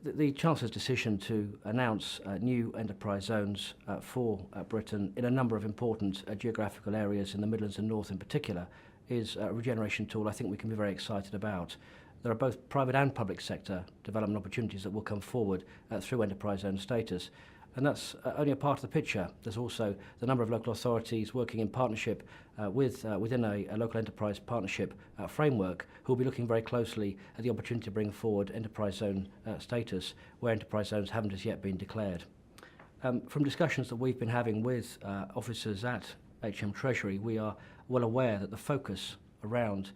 The Chancellor's decision to announce new enterprise zones for Britain in a number of important geographical areas in the Midlands and North in particular is a regeneration tool I think we can be very excited about. There are both private and public sector development opportunities that will come forward through enterprise zone status. And that's only a part of the picture. There's also the number of local authorities working in partnership within a local enterprise partnership framework who will be looking very closely at the opportunity to bring forward enterprise zone status where enterprise zones haven't as yet been declared. From discussions that we've been having with officers at HM Treasury, we are well aware that the focus around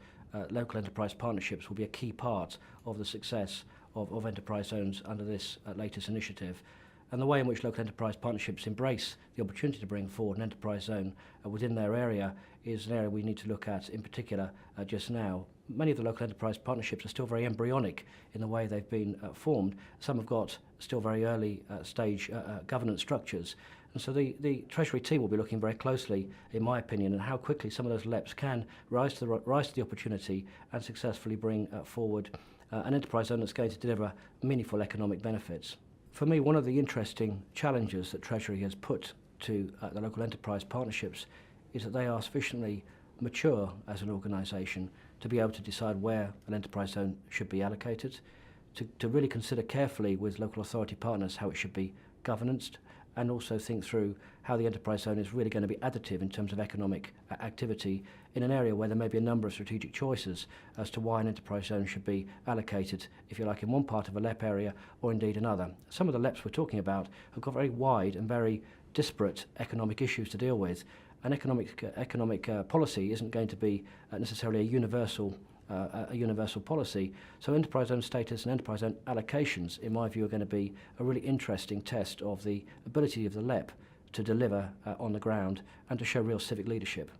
local enterprise partnerships will be a key part of the success of enterprise zones under this latest initiative. And the way in which local enterprise partnerships embrace the opportunity to bring forward an enterprise zone within their area is an area we need to look at in particular just now. Many of the local enterprise partnerships are still very embryonic in the way they've been formed. Some have got still very early stage governance structures. And so the Treasury team will be looking very closely, in my opinion, at how quickly some of those LEPs can rise to the opportunity and successfully bring forward an enterprise zone that's going to deliver meaningful economic benefits. For me, one of the interesting challenges that Treasury has put to the local enterprise partnerships is that they are sufficiently mature as an organisation to be able to decide where an enterprise zone should be allocated, to really consider carefully with local authority partners how it should be governanced, and also think through how the enterprise zone is really going to be additive in terms of economic activity in an area where there may be a number of strategic choices as to why an enterprise zone should be allocated, if you like, in one part of a LEP area or indeed another. Some of the LEPs we're talking about have got very wide and very disparate economic issues to deal with. An economic policy isn't going to be necessarily a universal policy. So enterprise zone status and enterprise zone allocations, in my view, are going to be a really interesting test of the ability of the LEP to deliver on the ground and to show real civic leadership.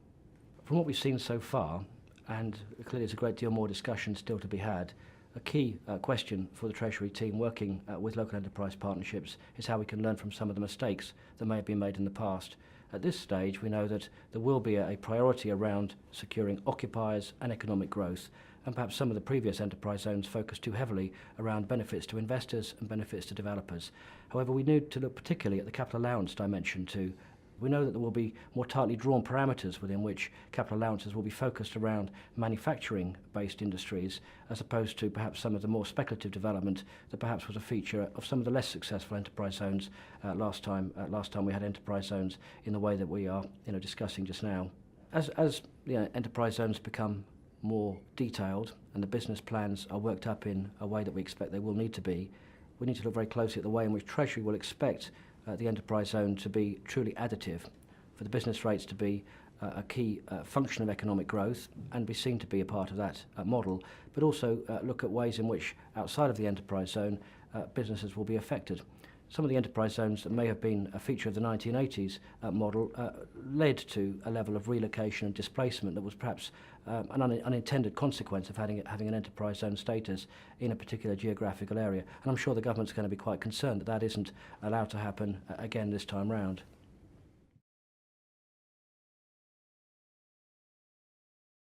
From what we've seen so far, and clearly there's a great deal more discussion still to be had, a key question for the Treasury team working with local enterprise partnerships is how we can learn from some of the mistakes that may have been made in the past. At this stage, we know that there will be a priority around securing occupiers and economic growth, and perhaps some of the previous enterprise zones focused too heavily around benefits to investors and benefits to developers. However, we need to look particularly at the capital allowance dimension too. We know that there will be more tightly drawn parameters within which capital allowances will be focused around manufacturing-based industries, as opposed to perhaps some of the more speculative development that perhaps was a feature of some of the less successful enterprise zones last time we had enterprise zones in the way that we are discussing just now. As enterprise zones become more detailed and the business plans are worked up in a way that we expect they will need to be, we need to look very closely at the way in which Treasury will expect the enterprise zone to be truly additive, for the business rates to be a key function of economic growth and be seen to be a part of that model, but also look at ways in which outside of the enterprise zone businesses will be affected. Some of the enterprise zones that may have been a feature of the 1980s model led to a level of relocation and displacement that was perhaps an unintended consequence of having an enterprise zone status in a particular geographical area. And I'm sure the government's going to be quite concerned that that isn't allowed to happen again this time round.